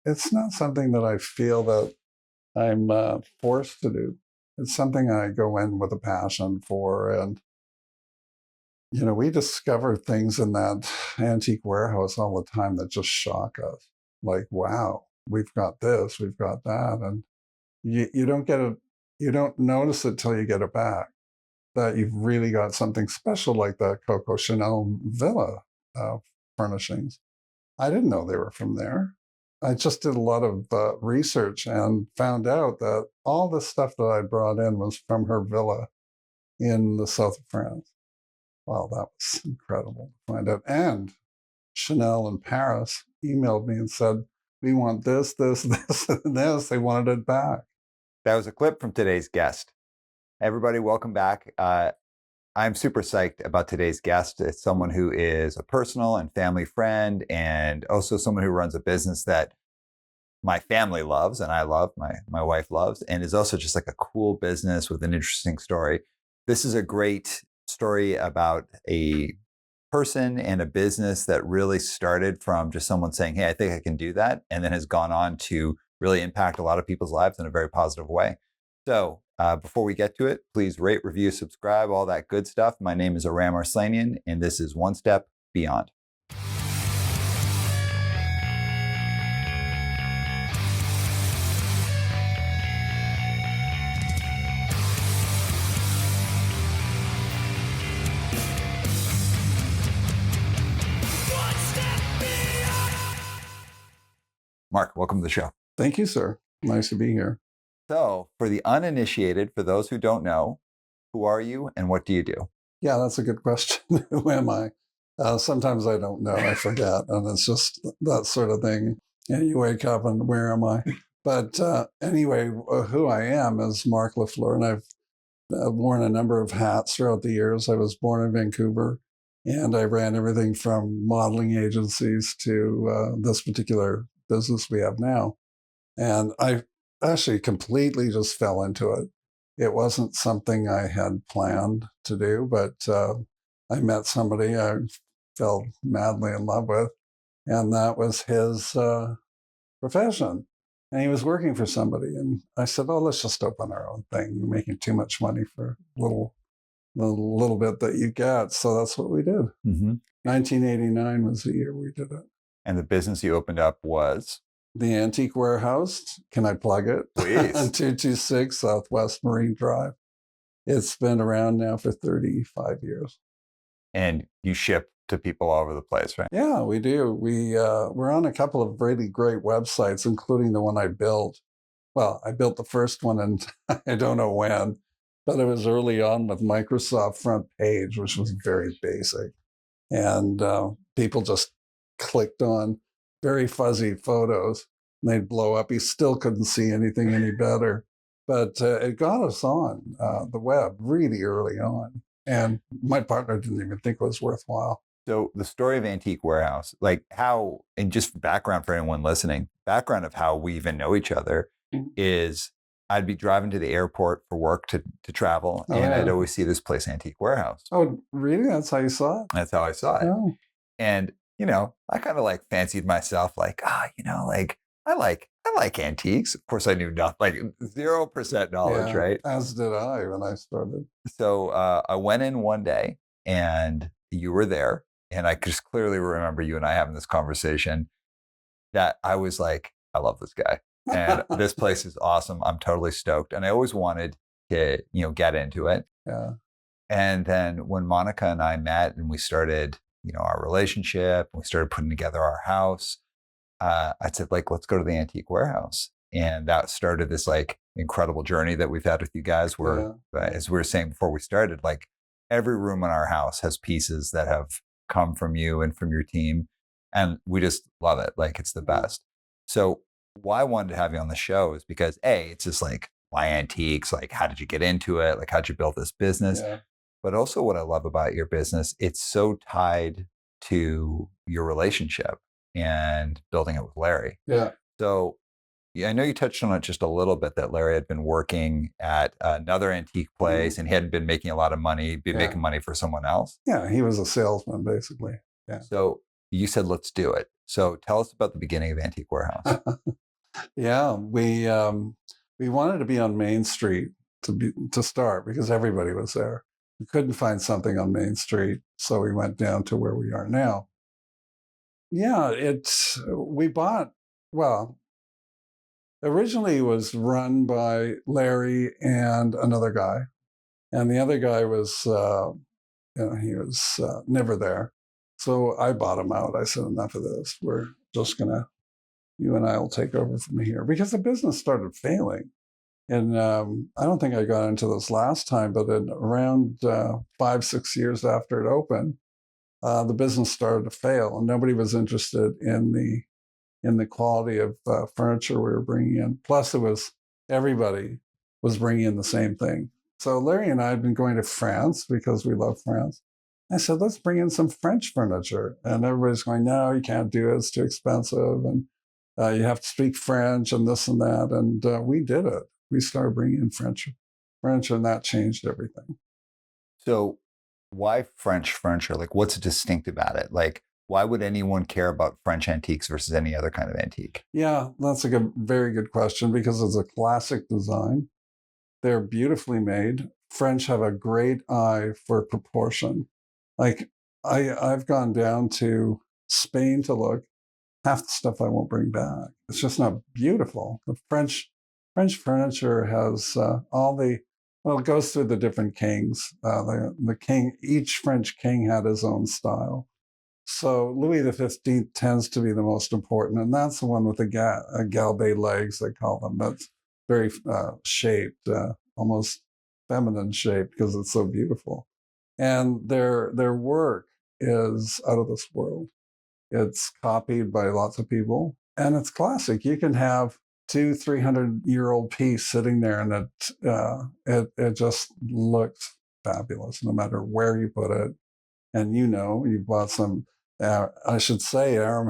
it's not something that I feel that I'm forced to do. It's something I go in with a passion for. And, we discover things in that antique warehouse all the time that just shock us. Like, wow, we've got this, we've got that. And you don't get it, you don't notice it till you get it back, that you've really got something special like that Coco Chanel villa furnishings. I didn't know they were from there. I just did a lot of research and found out that all the stuff that I brought in was from her villa in the south of France. Wow, that was incredible to find out. And Chanel in Paris emailed me and said, we want this, this, this, and this. They wanted it back. That was a clip from today's guest. Everybody, welcome back. I'm super psyched about today's guest. It's someone who is a personal and family friend, and also someone who runs a business that my family loves and I love, my wife loves, and is also just like a cool business with an interesting story. This is a great story about a person and a business that really started from just someone saying, hey, I think I can do that, and then has gone on to really impact a lot of people's lives in a very positive way. So before we get to it, please rate, review, subscribe, all that good stuff. My name is Aram and this is One Step Beyond. Mark, welcome to the show. Thank you, sir. Nice to be here. So for the uninitiated, for those who don't know, who are you and what do you do? Yeah, that's a good question. Who am I? Sometimes I don't know. I forget. And it's just that sort of thing. And you wake up and where am I? But anyway, who I am is Mark LaFleur. And I've worn a number of hats throughout the years. I was born in Vancouver. And I ran everything from modeling agencies to this particular business we have now. And I actually completely just fell into it. It wasn't something I had planned to do, but I met somebody I fell madly in love with, and that was his profession. And he was working for somebody. And I said, oh, let's just open our own thing. You're making too much money for the little bit that you get. So that's what we did. Mm-hmm. 1989 was the year we did it. And the business you opened up was? The Antique Warehouse. Can I plug it? Please. 226 Southwest Marine Drive. It's been around now for 35 years. And you ship to people all over the place, right? Yeah, we do. We're on a couple of really great websites, including the one I built. Well, I built the first one, and I don't know when, but it was early on with Microsoft Front Page, which was very basic. And people just clicked on very fuzzy photos, and they'd blow up. You still couldn't see anything any better. But it got us on the web really early on. And my partner didn't even think it was worthwhile. So the story of Antique Warehouse, like how, and just background for anyone listening, background of how we even know each other is I'd be driving to the airport for work to travel, and I'd always see this place, Antique Warehouse. Oh, really? That's how you saw it? That's how I saw it. Oh. And, I kind of like fancied myself like, like I like antiques. Of course, I knew nothing, like 0% knowledge, right? As did I when I started. So I went in one day and you were there. And I just clearly remember you and I having this conversation that I was like, I love this guy. And this place is awesome. I'm totally stoked. And I always wanted to, get into it. Yeah. And then when Monica and I met and we started, our relationship, we started putting together our house, I said, like, let's go to the Antique Warehouse. And that started this like incredible journey that we've had with you guys where, as we were saying before we started, like every room in our house has pieces that have come from you and from your team. And we just love it. Like it's the best. So why I wanted to have you on the show is because it's just like, why antiques? Like, how did you get into it? Like, how'd you build this business? Yeah. But also what I love about your business, it's so tied to your relationship and building it with Larry. Yeah. So I know you touched on it just a little bit that Larry had been working at another antique place and he hadn't been making a lot of money, making money for someone else. Yeah, he was a salesman basically. Yeah. So you said, let's do it. So tell us about the beginning of Antique Warehouse. Yeah, we wanted to be on Main Street to start because everybody was there. We couldn't find something on Main Street, so we went down to where we are now. Yeah, we bought, well, originally it was run by Larry and another guy. And the other guy was, he was never there. So I bought him out. I said, enough of this. We're just going to, you and I will take over from here because the business started failing. And I don't think I got into this last time, but in around 5-6 years after it opened, the business started to fail, and nobody was interested in the quality of furniture we were bringing in. Plus, everybody was bringing in the same thing. So Larry and I had been going to France because we love France. I said, let's bring in some French furniture. And everybody's going, no, you can't do it. It's too expensive. And you have to speak French and this and that. And we did it. We started bringing in French furniture, and that changed everything. So why French furniture? Like, what's distinct about it? Like, why would anyone care about French antiques versus any other kind of antique? Yeah, that's a very good question because it's a classic design. They're beautifully made. French have a great eye for proportion. Like I've gone down to Spain to look. Half the stuff I won't bring back. It's just not beautiful. The French furniture has it goes through the different kings. The king, each French king had his own style. So Louis XV tends to be the most important, and that's the one with the galbé legs, they call them. That's very shaped, almost feminine shaped because it's so beautiful. And their work is out of this world. It's copied by lots of people, and it's classic. You can have 200-300-year-old piece sitting there, and it just looks fabulous, no matter where you put it. And you bought some. I should say, Aram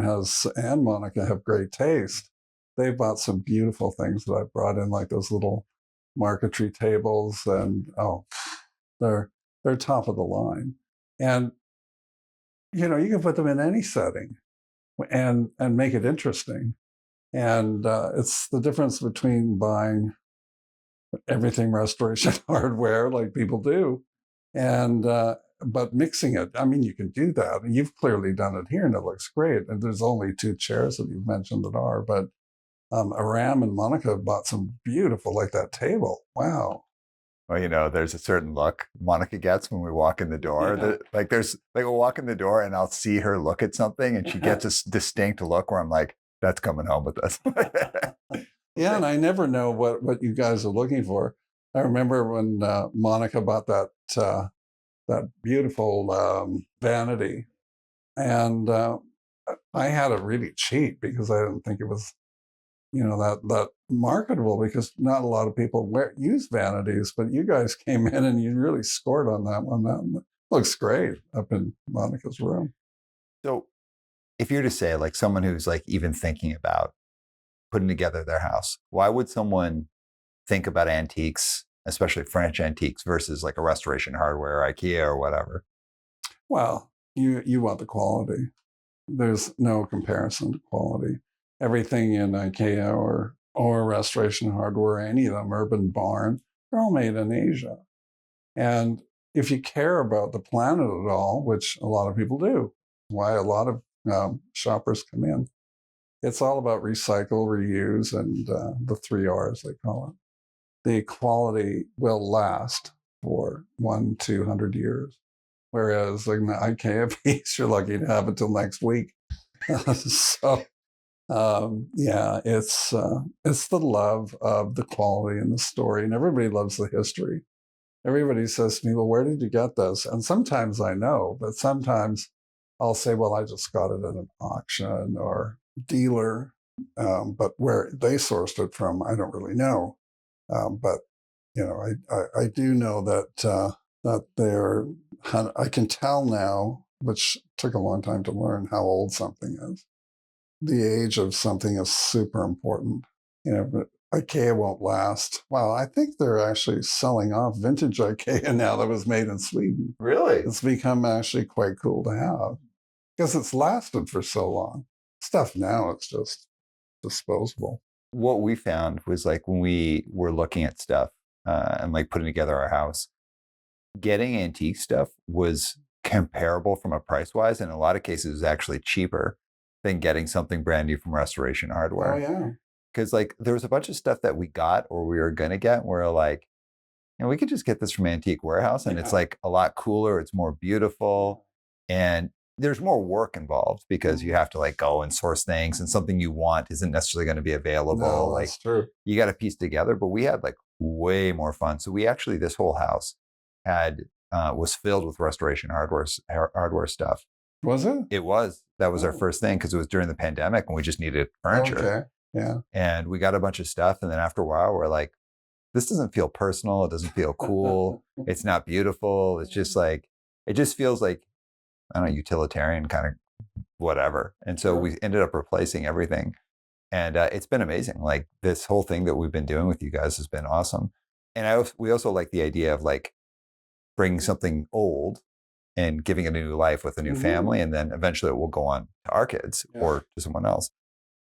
and Monica have great taste. They bought some beautiful things that I brought in, like those little marquetry tables, and they're top of the line. And you can put them in any setting, and make it interesting. And it's the difference between buying everything restoration hardware, like people do, and but mixing it. I mean, you can do that, and you've clearly done it here, and it looks great. And there's only 2 chairs that you've mentioned that are, but Aram and Monica bought some beautiful, like that table. Wow. Well, there's a certain look Monica gets when we walk in the door. Yeah. We'll walk in the door and I'll see her look at something, and she gets a distinct look where I'm like, that's coming home with us. Yeah, and I never know what you guys are looking for. I remember when Monica bought that beautiful vanity, and I had it really cheap because I didn't think it was, that marketable, because not a lot of people use vanities. But you guys came in and you really scored on that one. That looks great up in Monica's room. So, if you're to say, like, someone who's like even thinking about putting together their house, why would someone think about antiques, especially French antiques, versus like a restoration hardware, IKEA, or whatever? Well, you want the quality. There's no comparison to quality. Everything in IKEA or restoration hardware, any of them, Urban Barn, they're all made in Asia. And if you care about the planet at all, which a lot of people do, why a lot of shoppers come in, it's all about recycle, reuse, and the 3 R's, they call it. The quality will last for 100-200 years. Whereas like an IKEA piece, you're lucky to have it till next week. So yeah, it's the love of the quality and the story, and everybody loves the history. Everybody says to me, well, where did you get this? And sometimes I know, but sometimes I'll say, well, I just got it at an auction or dealer, but where they sourced it from, I don't really know. But I do know that I can tell now, which took a long time to learn, how old something is. The age of something is super important. But IKEA won't last. Well, I think they're actually selling off vintage IKEA now that was made in Sweden. Really? It's become actually quite cool to have. because it's lasted for so long. Stuff now, it's just disposable. What we found was like when we were looking at stuff and like putting together our house, getting antique stuff was comparable from a price wise. In a lot of cases, it was actually cheaper than getting something brand new from Restoration Oh, Hardware. yeah. Because like there was a bunch of stuff that we got or we were going to get where like, we could just get this from Antique Warehouse and it's Yeah. like a lot cooler. It's more beautiful. And there's more work involved because you have to like go and source things and something you want isn't necessarily going to be available. No, Like that's true. you got to piece together, but we had like way more fun. So we actually, this whole house had, was filled with Restoration hardware stuff. Was it? It was. That was our Oh. first thing because it was during the pandemic and we just needed furniture. Okay. Yeah. And we got a bunch of stuff. And then after a while, we're like, this doesn't feel personal. It doesn't feel cool. It's not beautiful. It's just like, it just feels like, I don't know, utilitarian kind of whatever. And so Sure. we ended up replacing everything. And it's been amazing. Like this whole thing that we've been doing with you guys has been awesome. And we also like the idea of like bringing something old and giving it a new life with a new family. And then eventually it will go on to our kids or to someone else.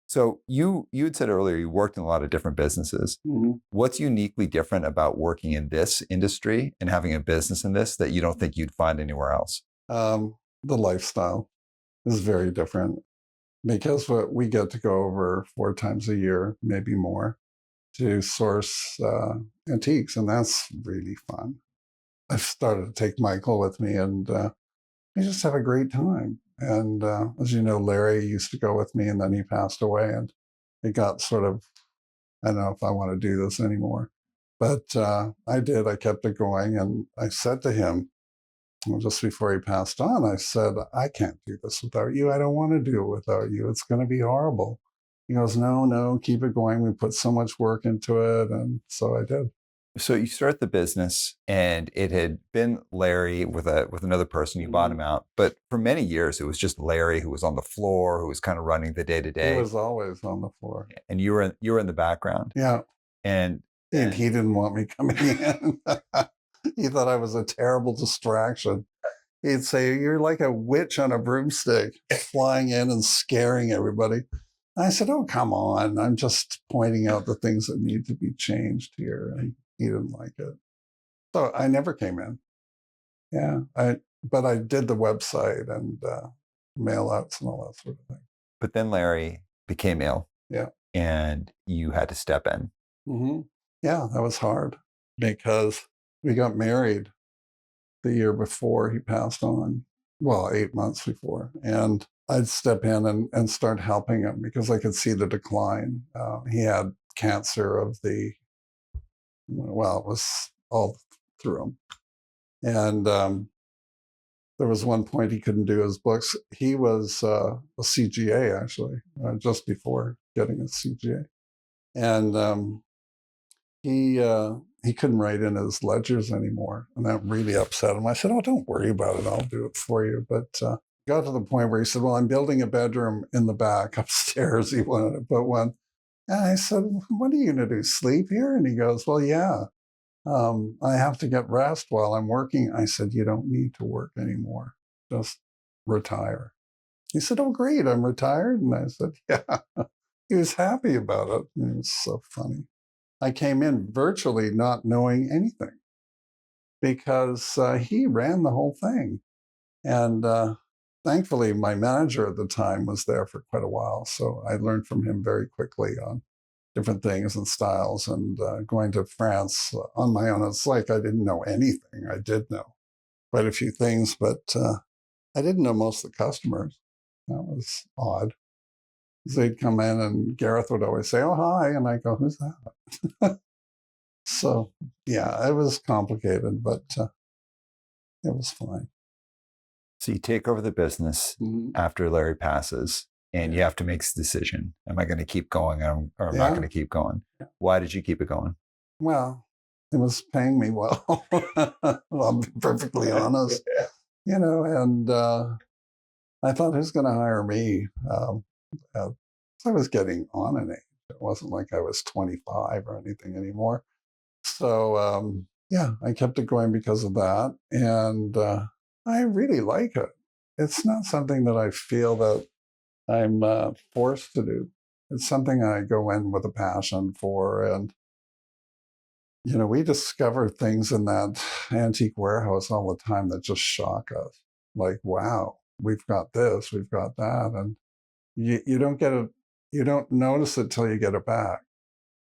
So you had said earlier, you worked in a lot of different businesses. What's uniquely different about working in this industry and having a business in this that you don't think you'd find anywhere else? The lifestyle is very different because we get to go over 4 times a year, maybe more, to source antiques, and that's really fun. I've started to take Michael with me, and we just have a great time. And as you know, Larry used to go with me, and then he passed away, and it got sort of, I don't know if I want to do this anymore. But I did. I kept it going, and I said to him, just before he passed on, I said, I can't do this without you. I don't want to do it without you. It's going to be horrible. He goes, no, keep it going. We put so much work into it. And so I did. So you start the business and it had been Larry with another person. You bought him out. But for many years, it was just Larry who was on the floor, who was kind of running the day to day. He was always on the floor. And you were in the background. Yeah. And he didn't want me coming in. He thought I was a terrible distraction. He'd say, you're like a witch on a broomstick flying in and scaring everybody. And I said, oh, come on. I'm just pointing out the things that need to be changed here. And he didn't like it. So I never came in. Yeah. But I did the website and mail outs and all that sort of thing. But then Larry became ill. Yeah. And you had to step in. Yeah, that was hard because we got married the year before he passed on. Well, 8 months before. And I'd step in and start helping him because I could see the decline. He had cancer of it was all through him. And there was one point he couldn't do his books. He was a CGA, actually, just before getting his CGA. And he couldn't write in his ledgers anymore. And that really upset him. I said, oh, don't worry about it. I'll do it for you. But got to the point where he said, well, I'm building a bedroom in the back upstairs. He wanted to put one. And I said, what are you going to do, sleep here? And he goes, well, yeah, I have to get rest while I'm working. I said, you don't need to work anymore. Just retire. He said, oh, great, I'm retired. And I said, yeah. He was happy about it. It was so funny. I came in virtually not knowing anything because he ran the whole thing. And thankfully, my manager at the time was there for quite a while. So I learned from him very quickly on different things and styles. And going to France on my own, it's like I didn't know anything. I did know quite a few things, but I didn't know most of the customers. That was odd. They'd come in and Gareth would always say, oh, hi. And I go, who's that? So, yeah, it was complicated, but it was fine. So you take over the business after Larry passes and you have to make this decision. Am I going to keep going or am I not going to keep going? Why did you keep it going? Well, it was paying me well. I'll be perfectly honest. And I thought, who's going to hire me? I was getting on in age. It wasn't like I was 25 or anything anymore. So, I kept it going because of that. And I really like it. it's not something that I feel that I'm forced to do. It's something I go in with a passion for. And, we discover things in that antique warehouse all the time that just shock us. Like, wow, we've got this, we've got that. And you don't get it, you don't notice it till you get it back,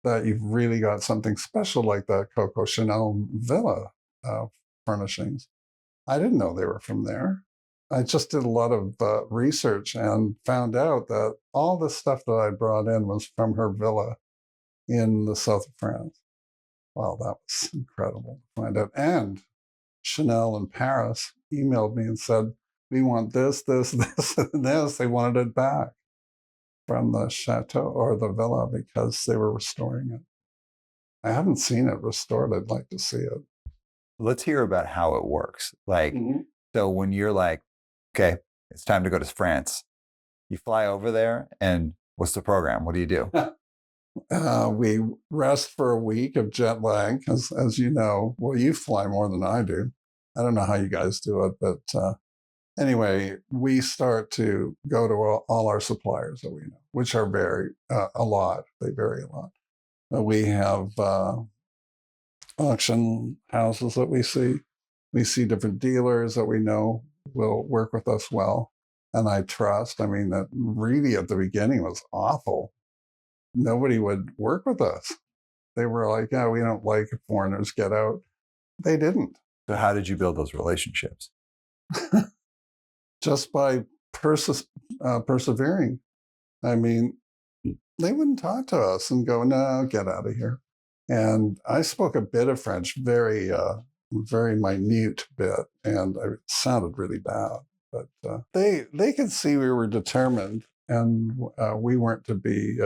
that you've really got something special like that Coco Chanel villa furnishings. I didn't know they were from there. I just did a lot of research and found out that all the stuff that I brought in was from her villa in the south of France. Wow, that was incredible to find out. And Chanel in Paris emailed me and said, we want this, this, this, and this. They wanted it back from the chateau or the villa because they were restoring it. I haven't seen it restored. I'd like to see it. Let's hear about how it works. Like, so when you're like, okay, it's time to go to France, you fly over there, and what's the program? What do you do? We rest for a week of jet lag, as you know. Well, you fly more than I do. I don't know how you guys do it, but anyway, we start to go to all our suppliers that we know, which are vary a lot. They vary a lot. We have auction houses that we see. We see different dealers that we know will work with us well, and I trust. I mean, that really at the beginning was awful. Nobody would work with us. They were like, yeah, we don't like foreigners, get out. They didn't. So how did you build those relationships? Just by persevering. I mean, they wouldn't talk to us and go, no, get out of here. And I spoke a bit of French, very minute bit, and it sounded really bad. But they could see we were determined, and we weren't to be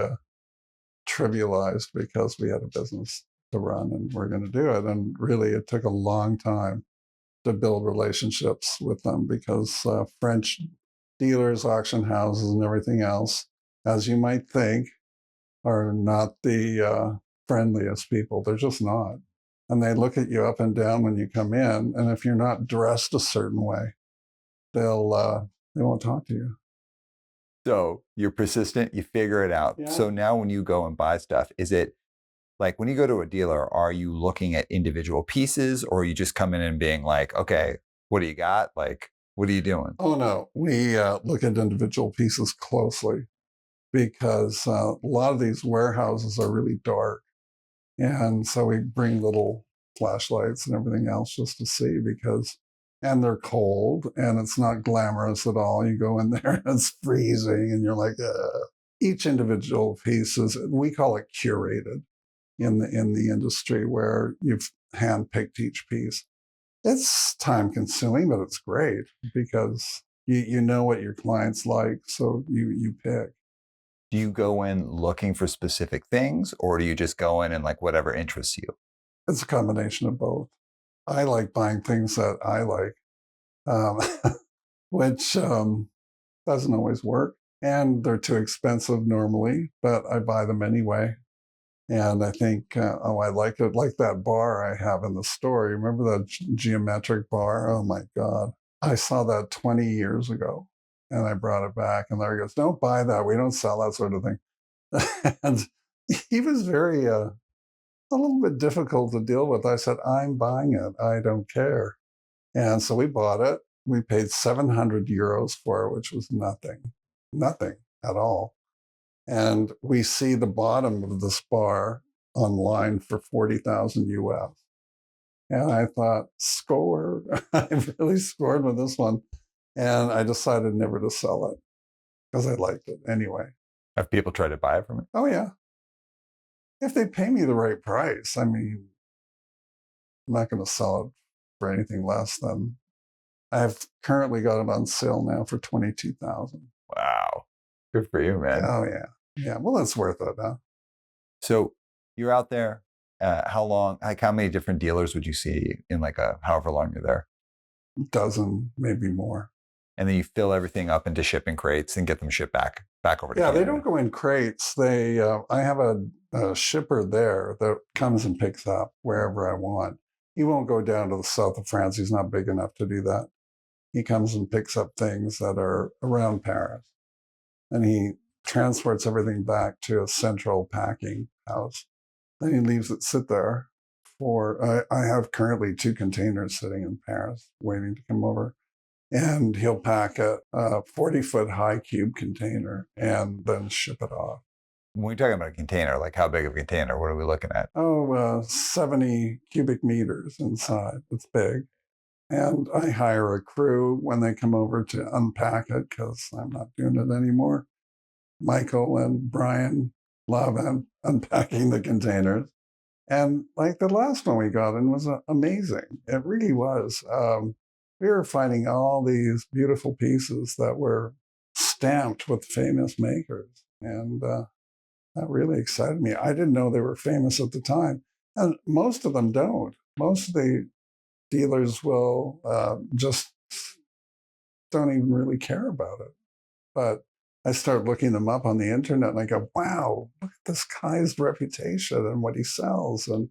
trivialized because we had a business to run and we're going to do it. And really, it took a long time to build relationships with them because French dealers, auction houses, and everything else, as you might think, are not the friendliest people. They're just not. And they look at you up and down when you come in. And if you're not dressed a certain way, they won't talk to you. So you're persistent, you figure it out. Yeah. So now when you go and buy stuff, is it like when you go to a dealer, are you looking at individual pieces, or are you just coming in and being like, okay, what do you got? Like, what are you doing? Oh, no. We look at individual pieces closely because a lot of these warehouses are really dark. And so we bring little flashlights and everything else just to see and they're cold and it's not glamorous at all. You go in there and it's freezing and you're like, each individual piece we call it curated in the industry, where you've handpicked each piece. It's time consuming, but it's great because you know what your clients like. So you pick. Do you go in looking for specific things, or do you just go in and like whatever interests you? It's a combination of both. I like buying things that I like, which doesn't always work. And they're too expensive normally, but I buy them anyway. And I think, I like it. Like that bar I have in the store. You remember that geometric bar? Oh my God. I saw that 20 years ago and I brought it back. And Larry goes, don't buy that. We don't sell that sort of thing. And he was very, a little bit difficult to deal with. I said, I'm buying it. I don't care. And so we bought it. We paid 700 euros for it, which was nothing at all. And we see the bottom of this bar online for 40,000 US. And I thought, score. I really scored with this one. And I decided never to sell it because I liked it anyway. Have people tried to buy it from it? Oh, yeah. If they pay me the right price, I mean, I'm not going to sell it for anything less than. I've currently got it on sale now for 22,000. Wow. Good for you, man. Oh, yeah. Yeah. Well, it's worth it, huh? So you're out there. How long, like how many different dealers would you see in like however long you're there? A dozen, maybe more. And then you fill everything up into shipping crates and get them shipped back over to Yeah, Canada. they don't go in crates. I have a shipper there that comes and picks up wherever I want. He won't go down to the south of France. He's not big enough to do that. he comes and picks up things that are around Paris, and he transports everything back to a central packing house. Then he leaves it sit there for, I have currently 2 containers sitting in Paris waiting to come over. And he'll pack a 40-foot high cube container and then ship it off. When we're talking about a container, like how big of a container? What are we looking at? 70 cubic meters inside. It's big. And I hire a crew when they come over to unpack it because I'm not doing it anymore. Michael and Brian love unpacking the containers. And like the last one we got in was amazing. It really was. We were finding all these beautiful pieces that were stamped with famous makers. And that really excited me. I didn't know they were famous at the time. And most of them don't. Most of the dealers will just don't even really care about it. But I start looking them up on the internet and I go, wow, look at this guy's reputation and what he sells. And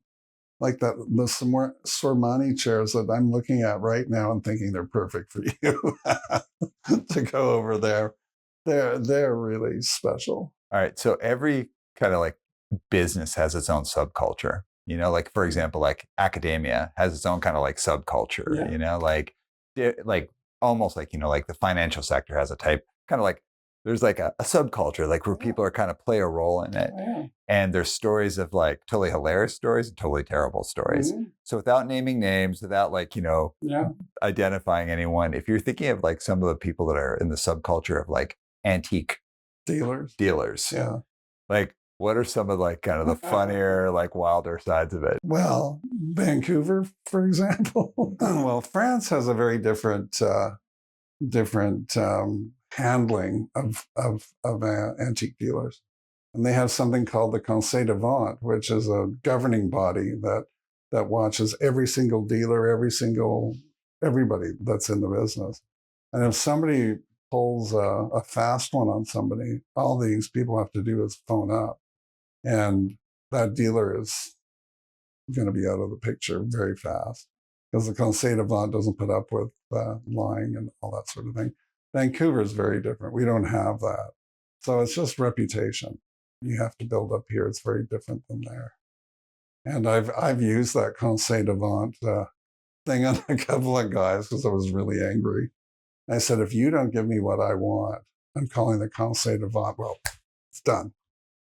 like the Sormani chairs that I'm looking at right now and thinking they're perfect for you to go over there. They're really special. All right. So every kind of like business has its own subculture, like for example, like academia has its own kind of like subculture, like almost like, like the financial sector has a type kind of like there's like a subculture, like where people are kind of play a role in it. Yeah. And there's stories of like totally hilarious stories and totally terrible stories. Mm-hmm. So without naming names, without like, identifying anyone, if you're thinking of like some of the people that are in the subculture of like antique dealers, yeah, like what are some of like kind of the funnier, like wilder sides of it? Well, Vancouver, for example. Well, France has a very different handling of antique dealers. And they have something called the Conseil de Vente, which is a governing body that watches every single dealer, everybody that's in the business. And if somebody pulls a fast one on somebody, all these people have to do is phone up. And that dealer is going to be out of the picture very fast because the Conseil de Vente doesn't put up with lying and all that sort of thing. Vancouver is very different. We don't have that. So it's just reputation. You have to build up here. It's very different than there. And I've used that Conseil de Vente thing on a couple of guys because I was really angry. I said, if you don't give me what I want, I'm calling the Conseil de Vente. Well, it's done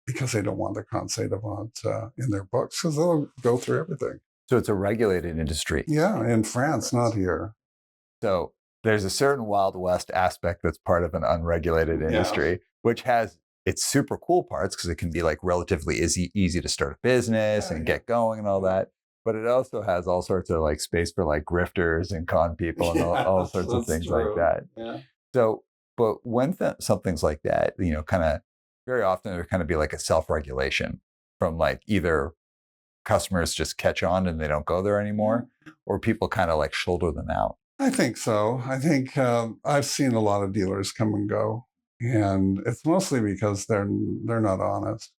because they don't want the Conseil de Vente in their books because they'll go through everything. So it's a regulated industry. Yeah, in France, not here. So there's a certain Wild West aspect that's part of an unregulated industry, which has its super cool parts because it can be like relatively easy to start a business and get going and all that. But it also has all sorts of like space for like grifters and con people and all sorts of things like that. Yeah. So, but when something's like that, kind of very often there kind of be like a self-regulation from like either customers just catch on and they don't go there anymore, or people kind of like shoulder them out. I think so. I think I've seen a lot of dealers come and go, and it's mostly because they're not honest.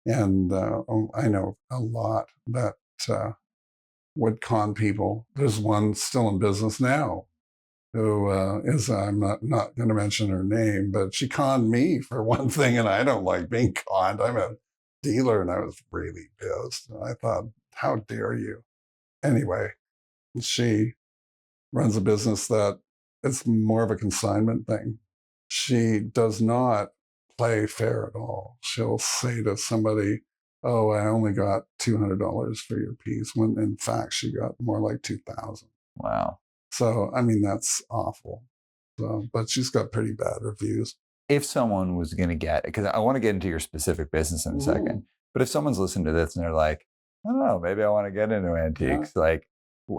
And I know a lot that would con people. There's one still in business now who is, I'm not going to mention her name, but she conned me for one thing, and I don't like being conned. I'm a dealer, and I was really pissed. I thought, how dare you? Anyway, she runs a business that it's more of a consignment thing. She does not play fair at all. She'll say to somebody, oh, I only got $200 for your piece, when in fact she got more like $2,000. Wow. So, I mean, that's awful. So, but she's got pretty bad reviews. If someone was going to get, because I want to get into your specific business in a second, but if someone's listening to this and they're like, I don't know, maybe I want to get into antiques, like,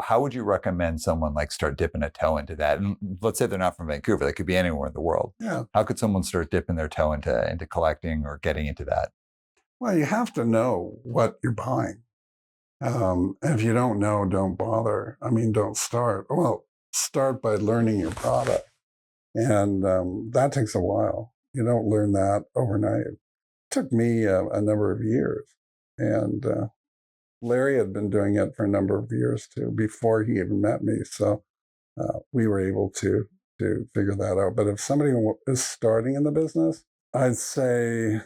how would you recommend someone like start dipping a toe into that? And let's say they're not from Vancouver, they could be anywhere in the world. Yeah. How could someone start dipping their toe into collecting or getting into that? Well, you have to know what you're buying. If you don't know, don't bother. I mean, don't start. Well, start by learning your product. And that takes a while. You don't learn that overnight. It took me a number of years. And Larry had been doing it for a number of years too, before he even met me. So we were able to to figure that out. But if somebody is starting in the business, I'd say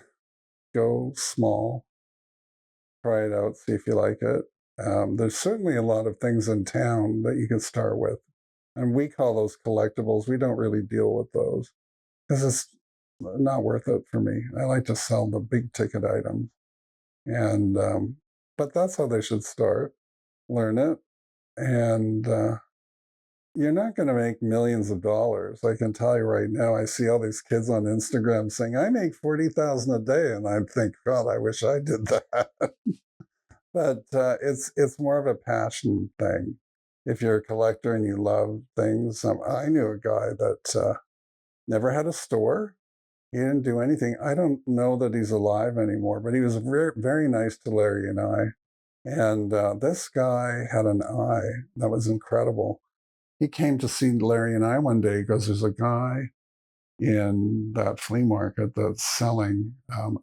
go small, try it out, see if you like it. There's certainly a lot of things in town that you can start with. And we call those collectibles. We don't really deal with those because it's not worth it for me. I like to sell the big ticket items. And, but that's how they should start. Learn it. And you're not going to make millions of dollars. I can tell you right now, I see all these kids on Instagram saying, I make 40,000 a day. And I think, God, I wish I did that. But it's more of a passion thing. If you're a collector and you love things, I knew a guy that never had a store. He didn't do anything. I don't know that he's alive anymore, but he was very, very nice to Larry and I. And this guy had an eye that was incredible. He came to see Larry and I one day. He goes, there's a guy in that flea market that's selling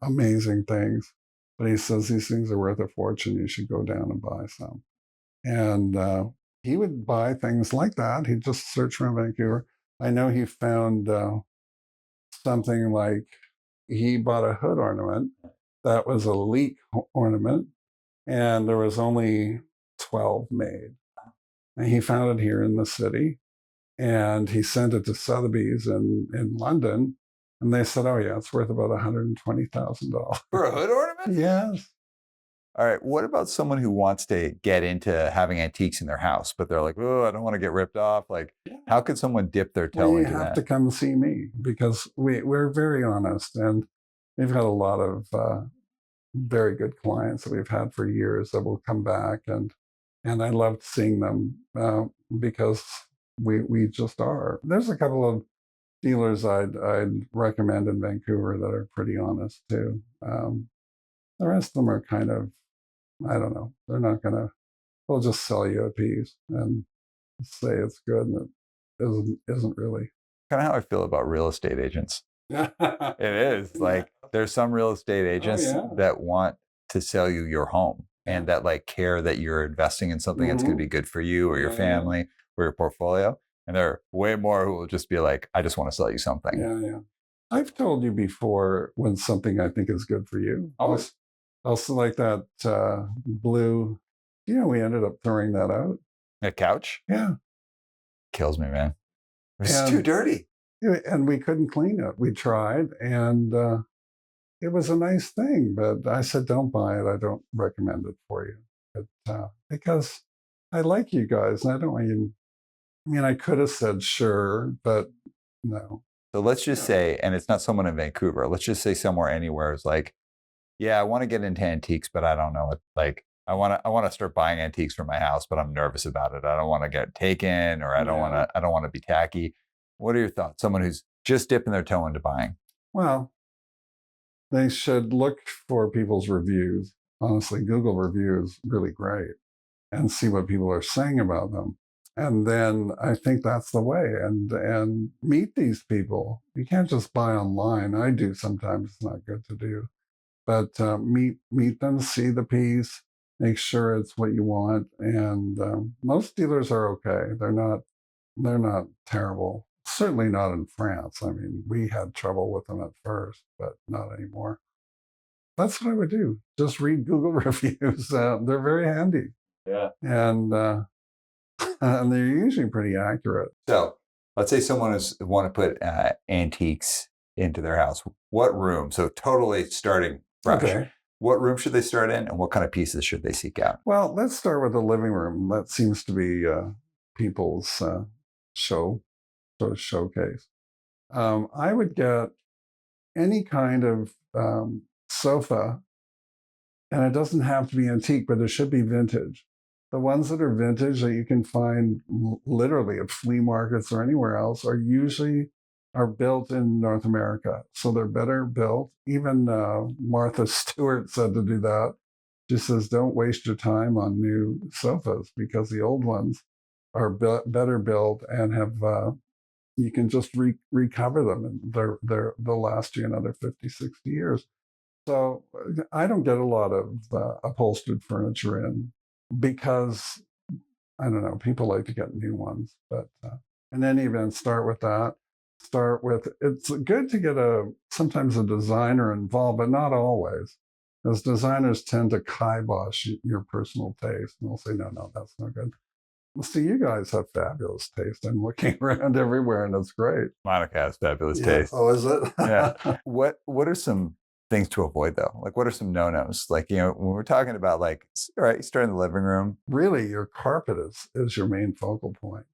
amazing things. But he says, these things are worth a fortune. You should go down and buy some. And he would buy things like that. He'd just search around Vancouver. I know he found something like, he bought a hood ornament that was a leek ornament, and there was only 12 made. And he found it here in the city, and he sent it to Sotheby's in London, and they said, oh yeah, it's worth about $120,000. For a hood ornament? Yes. All right. What about someone who wants to get into having antiques in their house, but they're like, oh, I don't want to get ripped off. Like, how could someone dip their toe into that? You have to come see me because we're very honest, and we've had a lot of very good clients that we've had for years that will come back, and I loved seeing them because we just are. There's a couple of dealers I'd recommend in Vancouver that are pretty honest too. The rest of them are kind of, I don't know, they're not gonna, they'll just sell you a piece and say it's good, and it isn't really. Kind of how I feel about real estate agents. It is like there's some real estate agents that want to sell you your home and that like care that you're investing in something that's going to be good for you or your family or your portfolio. And there are way more who will just be like, I just want to sell you something. Yeah. I've told you before when something I think is good for you. Also like that blue, we ended up throwing that out. A couch? Yeah. Kills me, man. It's too dirty. And we couldn't clean it. We tried, and it was a nice thing, but I said, don't buy it. I don't recommend it for you. But, because I like you guys, and I don't want you, I could have said sure, but no. So let's just say, and it's not someone in Vancouver, let's just say somewhere anywhere is like, yeah, I want to get into antiques, but I don't know what, like, I want to start buying antiques for my house, but I'm nervous about it. I don't want to get taken, or I don't want to be tacky. What are your thoughts? Someone who's just dipping their toe into buying. Well, they should look for people's reviews. Honestly, Google reviews really great, and see what people are saying about them. And then I think that's the way. And meet these people. You can't just buy online. I do sometimes. It's not good to do. But meet them, see the piece, make sure it's what you want. And most dealers are okay. They're not terrible. Certainly not in France. I mean, we had trouble with them at first, but not anymore. That's what I would do. Just read Google reviews. They're very handy. Yeah. And they're usually pretty accurate. So let's say someone want to put antiques into their house. What room? So totally starting fresh. Okay. What room should they start in, and what kind of pieces should they seek out? Well, let's start with the living room. That seems to be people's showcase. I would get any kind of sofa, and it doesn't have to be antique, but it should be vintage. The ones that are vintage that you can find literally at flea markets or anywhere else are built in North America. So they're better built. Even Martha Stewart said to do that. She says, don't waste your time on new sofas, because the old ones are better built and have, you can just recover them, and they'll last you another 50, 60 years. So I don't get a lot of upholstered furniture in, because I don't know, people like to get new ones, but in any event, start with that. Start with, it's good to get sometimes a designer involved, but not always. As designers tend to kibosh your personal taste, and they'll say, no, that's no good. Well, see, you guys have fabulous taste. I'm looking around everywhere, and it's great. Monica has fabulous Yeah. taste. Oh, is it? Yeah. What are some things to avoid though? Like, what are some no-nos? Like, when we're talking about like, all right, you start in the living room. Really, your carpet is your main focal point.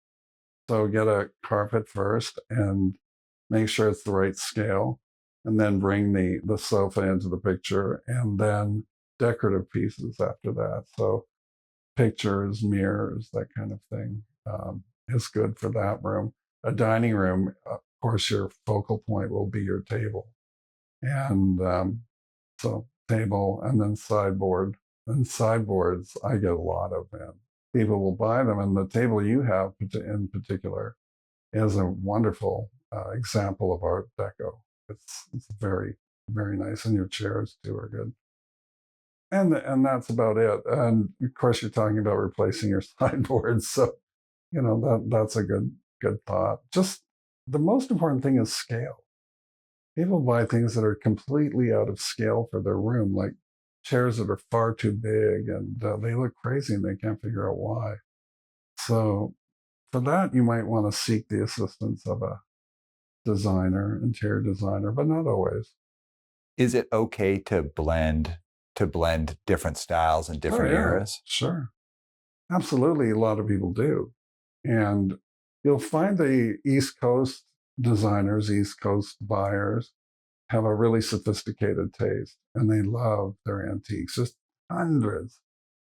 So get a carpet first and make sure it's the right scale, and then bring the sofa into the picture, and then decorative pieces after that. So pictures, mirrors, that kind of thing is good for that room. A dining room, of course, your focal point will be your table. And so table and then sideboard. And sideboards, I get a lot of them. People will buy them, and the table you have in particular is a wonderful example of Art Deco. It's very, very nice, and your chairs too are good. And that's about it. And of course, you're talking about replacing your sideboards, so that's a good thought. Just the most important thing is scale. People buy things that are completely out of scale for their room, like chairs that are far too big, and they look crazy, and they can't figure out why. So for that, you might want to seek the assistance of a designer, interior designer, but not always. Is it okay to blend different styles and different eras? Sure. Absolutely. A lot of people do. And you'll find the East Coast designers, East Coast buyers have a really sophisticated taste, and they love their antiques. Just hundreds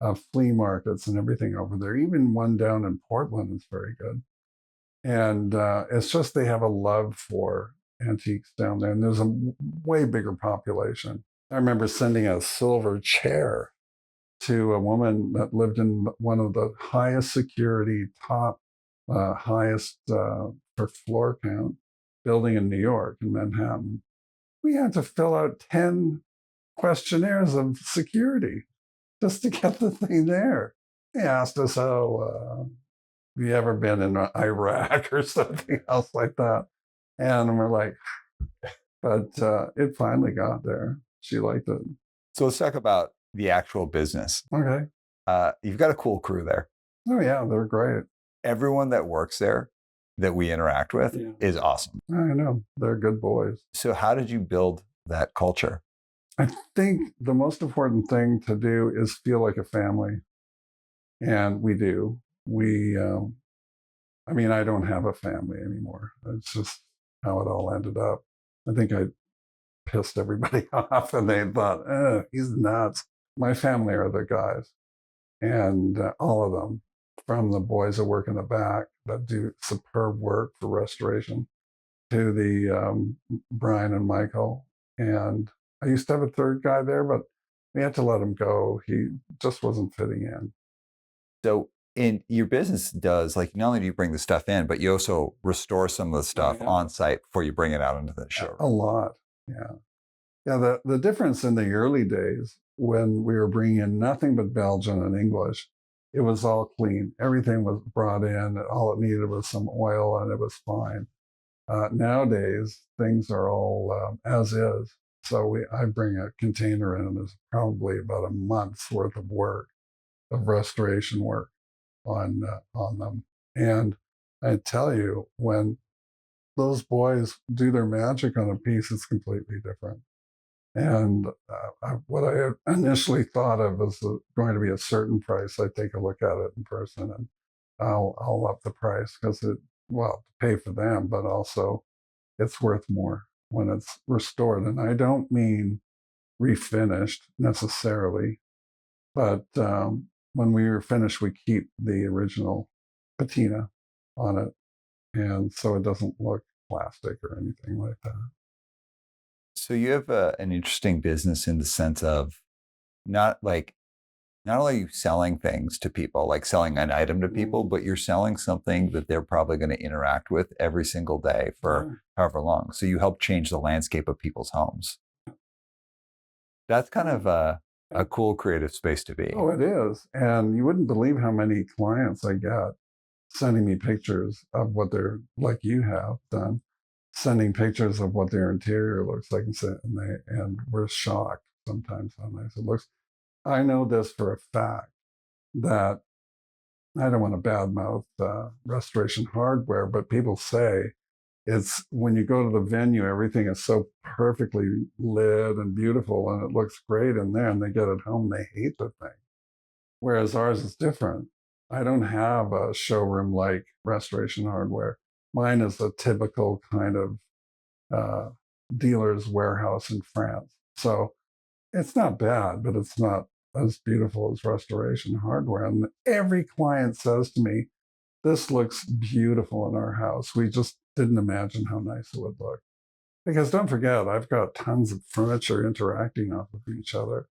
of flea markets and everything over there. Even one down in Portland is very good. And it's just they have a love for antiques down there. And there's a way bigger population. I remember sending a silver chair to a woman that lived in one of the highest security, highest per floor count building in New York, in Manhattan. We had to fill out 10 questionnaires of security just to get the thing there. They asked us, have you ever been in Iraq or something else like that? And we're like, but it finally got there. She liked it. So let's talk about the actual business. Okay. You've got a cool crew there. Oh, yeah, they're great. Everyone that works there that we interact with is awesome. I know. They're good boys. So how did you build that culture? I think the most important thing to do is feel like a family. And we do. I don't have a family anymore. It's just how it all ended up. I think I pissed everybody off, and they thought, he's nuts. My family are the guys, and all of them, from the boys that work in the back that do superb work for restoration, to the Brian and Michael. And I used to have a third guy there, but we had to let him go. He just wasn't fitting in. So in your business does, like, not only do you bring the stuff in, but you also restore some of the stuff on site before you bring it out into the show. A lot. Yeah. Yeah. The difference in the early days, when we were bringing in nothing but Belgian and English, it was all clean. Everything was brought in. All it needed was some oil, and it was fine. Nowadays, things are all as is. So I bring a container in, and there's probably about a month's worth of work, of restoration work on them. And I tell you, when those boys do their magic on a piece, it's completely different. And what I initially thought of as going to be a certain price, I take a look at it in person, and I'll up the price, because to pay for them, but also it's worth more when it's restored. And I don't mean refinished necessarily, but when we are finished, we keep the original patina on it, and so it doesn't look plastic or anything like that. So you have an interesting business in the sense of not only are you selling things to people, like selling an item to people, but you're selling something that they're probably going to interact with every single day for however long. So you help change the landscape of people's homes. That's kind of a cool creative space to be. Oh, it is. And you wouldn't believe how many clients I get sending me pictures of what they're, like you have done, sending pictures of what their interior looks like, and we're shocked sometimes how nice it looks. I know this for a fact that I don't want to badmouth restoration hardware, but people say it's when you go to the venue, everything is so perfectly lit and beautiful, and it looks great in there, and they get it home, they hate the thing. Whereas ours is different. I don't have a showroom like restoration hardware. Mine is a typical kind of dealer's warehouse in France. So it's not bad, but it's not as beautiful as restoration hardware. And every client says to me, this looks beautiful in our house. We just didn't imagine how nice it would look. Because don't forget, I've got tons of furniture interacting off of each other.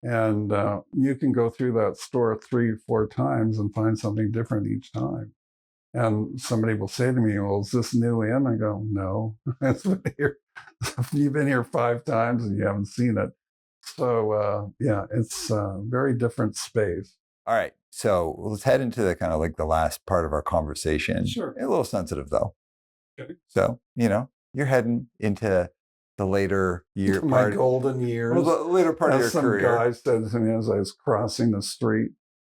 And you can go through that store 3 or 4 times and find something different each time. And somebody will say to me, well, is this new in? I go, no, it's been here. You've been here 5 times and you haven't seen it. So yeah, it's a very different space. All right. So let's head into the kind of like the last part of our conversation. Sure. A little sensitive though. Okay. So, you're heading into the later year My golden years. Well, the later part of your some career. Guy said to me as I was crossing the street,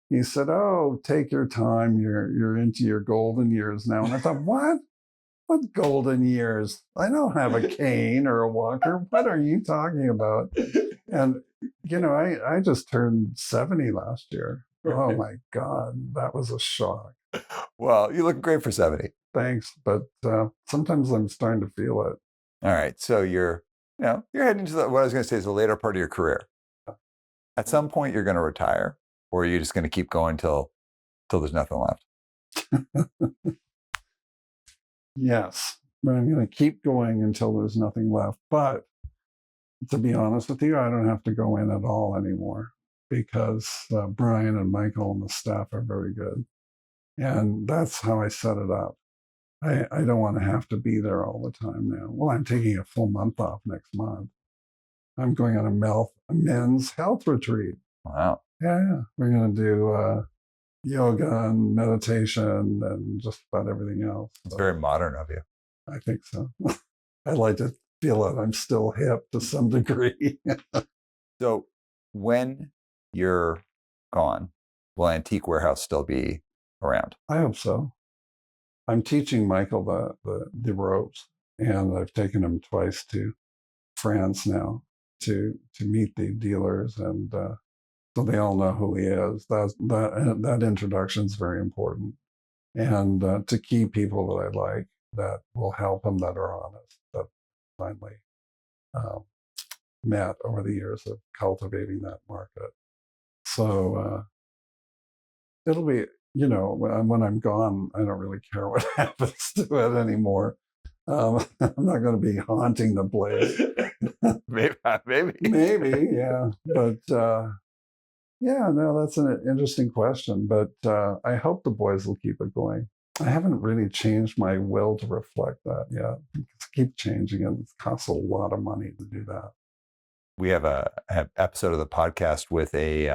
he said, oh, take your time. You're into your golden years now. And I thought, what? What golden years? I don't have a cane or a walker. What are you talking about? And, I just turned 70 last year. Oh my God, that was a shock. Well, you look great for 70. Thanks. But sometimes I'm starting to feel it. All right. So you're heading into what I was going to say is the later part of your career. At some point, you're going to retire, or are you just going to keep going till there's nothing left? Yes, but I'm going to keep going until there's nothing left. But to be honest with you, I don't have to go in at all anymore because Brian and Michael and the staff are very good. And that's how I set it up. I don't want to have to be there all the time now. Well, I'm taking a full month off next month. I'm going on a men's health retreat. Wow. Yeah. We're going to do yoga and meditation and just about everything else. It's very modern of you. I think so. I like to feel that I'm still hip to some degree. So when you're gone, will Antique Warehouse still be around? I hope so. I'm teaching Michael the ropes, and I've taken him twice to France now to meet the dealers, and so they all know who he is. That introduction is very important, and to key people that I like that will help them, that are honest, that finally met over the years of cultivating that market. So it'll be, when I'm gone, I don't really care what happens to it anymore. I'm not going to be haunting the place. Maybe, yeah. But yeah, no, that's an interesting question. But I hope the boys will keep it going. I haven't really changed my will to reflect that yet. It's keep changing it. It costs a lot of money to do that. We have an episode of the podcast with a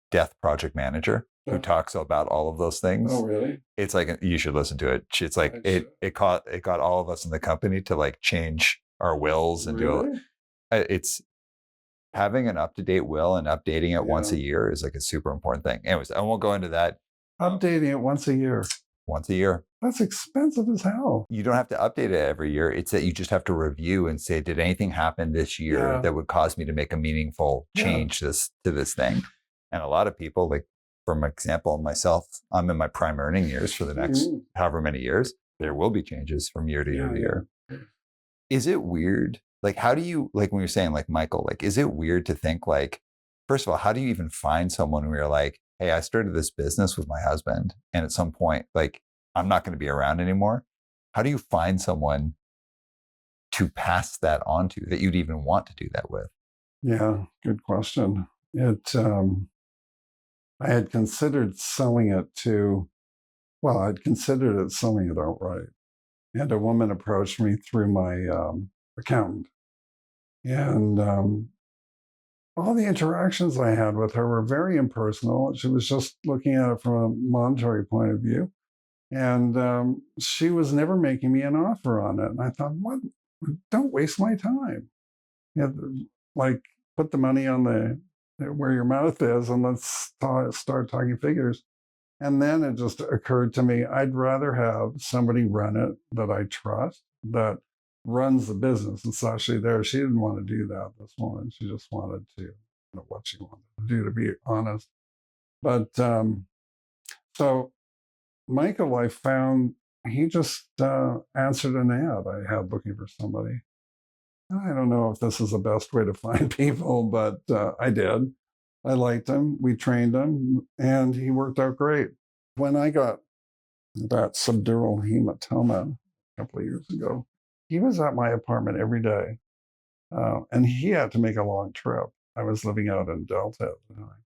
death project manager who talks about all of those things. Oh, really? It's like, you should listen to it. It's like it got all of us in the company to like change our wills and do it. It's having an up-to-date will and updating it once a year is like a super important thing. Anyways, I won't go into that. Updating it once a year. Once a year. That's expensive as hell. You don't have to update it every year. It's that you just have to review and say, did anything happen this year that would cause me to make a meaningful change to this thing? And a lot of people, like, for example, myself, I'm in my prime earning years for the next however many years. There will be changes from year to year to year. Is it weird? Like, how do you, like when you're saying like Michael, like, is it weird to think like, first of all, how do you even find someone where you're like, hey, I started this business with my husband, and at some point, like, I'm not going to be around anymore. How do you find someone to pass that on to that you'd even want to do that with? Yeah, good question. I had considered selling it selling it outright. And a woman approached me through my accountant. And all the interactions I had with her were very impersonal. She was just looking at it from a monetary point of view. And she was never making me an offer on it. And I thought, what? Don't waste my time. You know, like, put the money on the where your mouth is, and let's start talking figures. And then it just occurred to me, I'd rather have somebody run it that I trust, that runs the business. It's actually there. She didn't want to do that, this woman. She just wanted to, know what she wanted to do, to be honest. But so Michael, I found, he just answered an ad I had looking for somebody. I don't know if this is the best way to find people, but I did. I liked him. We trained him, and he worked out great. When I got that subdural hematoma a couple of years ago, he was at my apartment every day, and he had to make a long trip. I was living out in Delta at the time.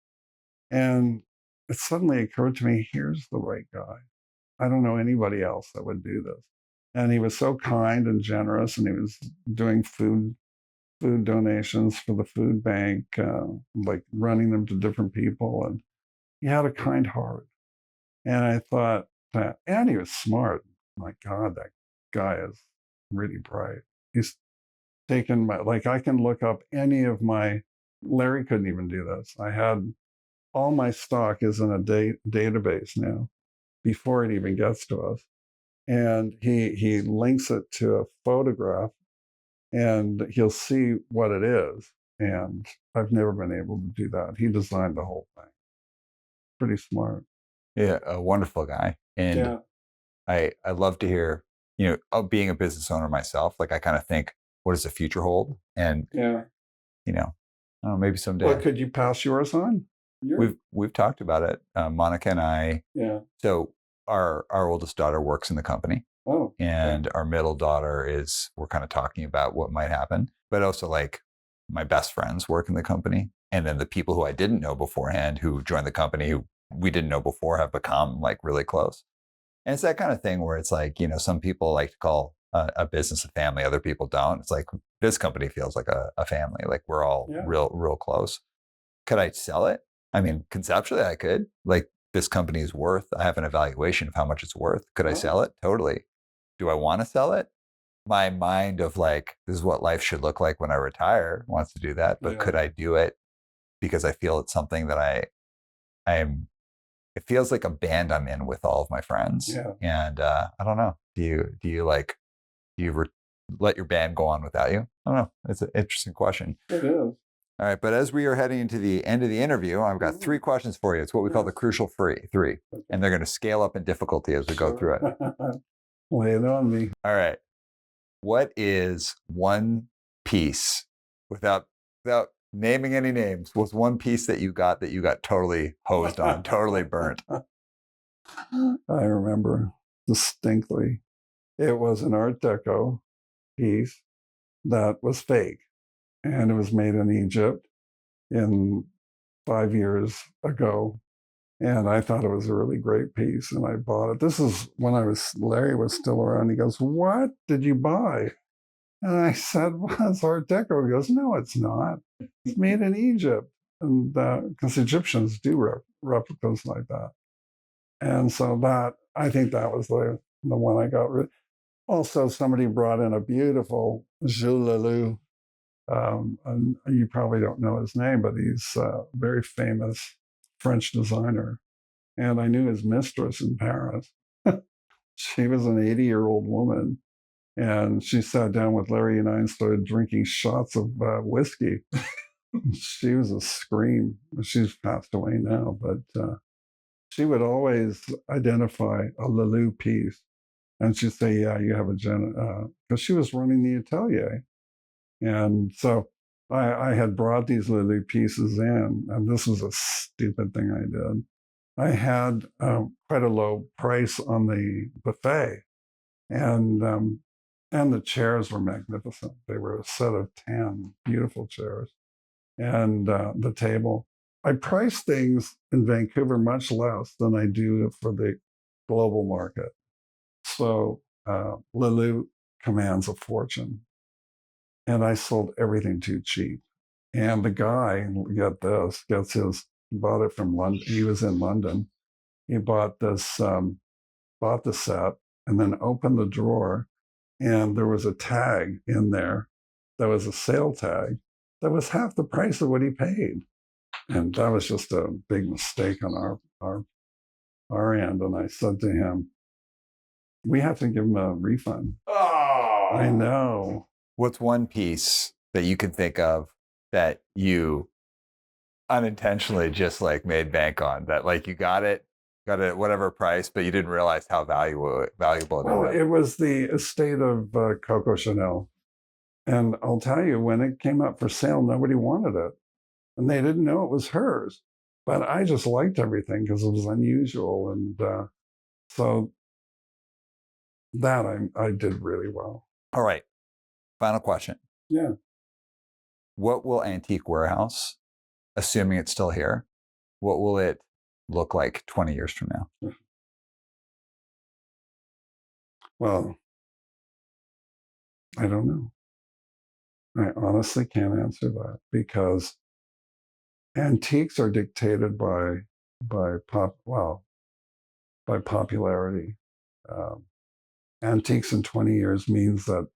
And it suddenly occurred to me, here's the right guy. I don't know anybody else that would do this. And he was so kind and generous, and he was doing food donations for the food bank, like running them to different people. And he had a kind heart. And I thought, and he was smart. My God, that guy is really bright. He's taken my, like, I can look up any of my, Larry couldn't even do this. I had all my stock is in a database now before it even gets to us. And he links it to a photograph, and he'll see what it is. And I've never been able to do that. He designed the whole thing. Pretty smart. Yeah, a wonderful guy. And Yeah. I love to hear, being a business owner myself, like I kind of think, what does the future hold? And, Yeah. I don't know, maybe someday. Well, could you pass yours on? We've talked about it. Monica and I. Yeah. So our oldest daughter works in the company. Oh. And our middle daughter we're kind of talking about what might happen, but also like my best friends work in the company. And then the people who I didn't know beforehand who joined the company, who we didn't know before, have become like really close. And it's that kind of thing where it's like, some people like to call a business a family, other people don't. It's like this company feels like a family. Like we're all real close. Could I sell it? I mean, conceptually I could. Like this company is worth, I have an evaluation of how much it's worth. Could I sell it? Totally. Do I want to sell it? My mind of like, this is what life should look like when I retire wants to do that. But could I do it? Because I feel it's something that it feels like a band I'm in with all of my friends. Yeah. And I don't know. Do you let your band go on without you? I don't know. It's an interesting question. It is. All right. But as we are heading into the end of the interview, I've got 3 questions for you. It's what we call the crucial 3. Okay. And they're going to scale up in difficulty as we go through it. Lay it on me. All right. What is one piece, without naming any names, was one piece that you got totally hosed on, totally burnt? I remember distinctly. It was an Art Deco piece that was fake, and it was made in Egypt in 5 years ago. And I thought it was a really great piece, and I bought it. This is when Larry was still around. He goes, "What did you buy?" And I said, "Well, it's Art Deco." He goes, "No, it's not. It's made in Egypt." And because Egyptians do replicas like that. And so I think that was the one I got rid. Also, somebody brought in a beautiful Jules Lelou. And you probably don't know his name, but he's a very famous French designer. And I knew his mistress in Paris. She was an 80-year-old woman. And she sat down with Larry and I and started drinking shots of whiskey. She was a scream. She's passed away now, but she would always identify a Lelou piece. And she'd say, "Yeah, you have a because she was running the atelier. And so I had brought these Lelou pieces in, and this was a stupid thing I did. I had quite a low price on the buffet, and the chairs were magnificent. They were a set of 10 beautiful chairs, and the table. I price things in Vancouver much less than I do for the global market. So Lelou commands a fortune, and I sold everything too cheap. And the guy, get this, he bought it from London. He was in London. He bought this bought the set, and then opened the drawer, and there was a tag in there that was a sale tag that was half the price of what he paid. And that was just a big mistake on our end. And I said to him, we have to give him a refund. Oh, I know. What's one piece that you can think of that you unintentionally just like made bank on, that like you got it at whatever price, but you didn't realize how valuable it Well, was? it was the estate of Coco Chanel. And I'll tell you, when it came up for sale, nobody wanted it. And they didn't know it was hers. But I just liked everything because it was unusual. And so that I did really well. All right. Final question. Yeah. What will Antique Warehouse, assuming it's still here, what will it look like 20 years from now? Well, I don't know. I honestly can't answer that because antiques are dictated by popularity. Antiques in 20 years means that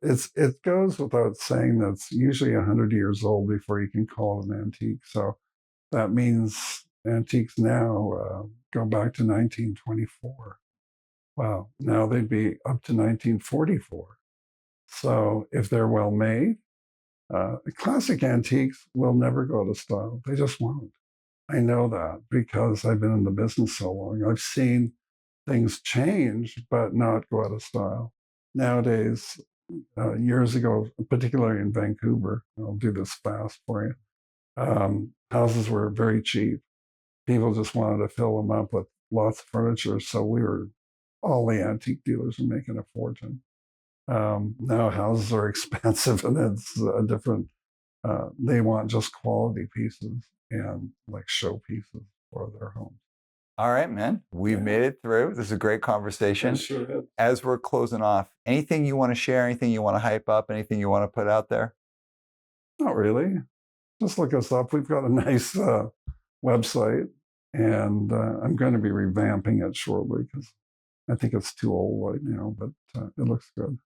it goes without saying that it's usually 100 years old before you can call it an antique. So that means antiques now go back to 1924. Wow, now they'd be up to 1944. So if they're well made, classic antiques will never go out of style. They just won't. I know that because I've been in the business so long. I've seen things change, but not go out of style. Nowadays, years ago, particularly in Vancouver, I'll do this fast for you, houses were very cheap. People just wanted to fill them up with lots of furniture. So all the antique dealers are making a fortune. Now houses are expensive and it's a different, they want just quality pieces and like show pieces for their homes. All right, man. We've made it through. This is a great conversation. Sure is. As we're closing off, anything you want to share, anything you want to hype up, anything you want to put out there? Not really. Just look us up. We've got a nice website, and I'm going to be revamping it shortly because I think it's too old right now, but it looks good.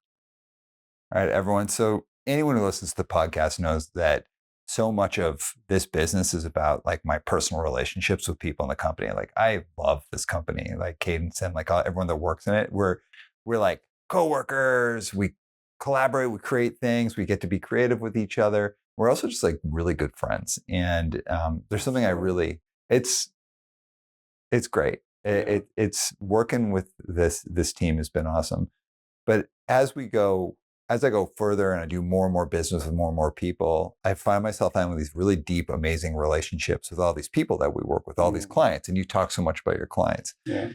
All right, everyone. So anyone who listens to the podcast knows that so much of this business is about like my personal relationships with people in the company. Like I love this company, like Cadence and like everyone that works in it. We're like coworkers. We collaborate, we create things, we get to be creative with each other. We're also just like really good friends. And there's something it's great. It's working with this team has been awesome. But as I go further and I do more and more business with more and more people, I find myself having these really deep, amazing relationships with all these people that we work with, all these clients. And you talk so much about your clients. Yeah.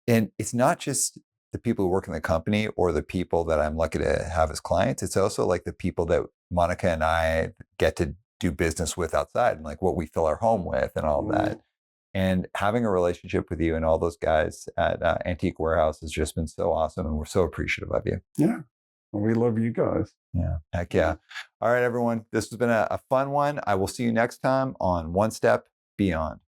And it's not just the people who work in the company or the people that I'm lucky to have as clients. It's also like the people that Monica and I get to do business with outside and like what we fill our home with and all that. And having a relationship with you and all those guys at Antique Warehouse has just been so awesome. And we're so appreciative of you. Yeah. We love you guys. Yeah. Heck yeah. All right, everyone. This has been a fun one. I will see you next time on One Step Beyond.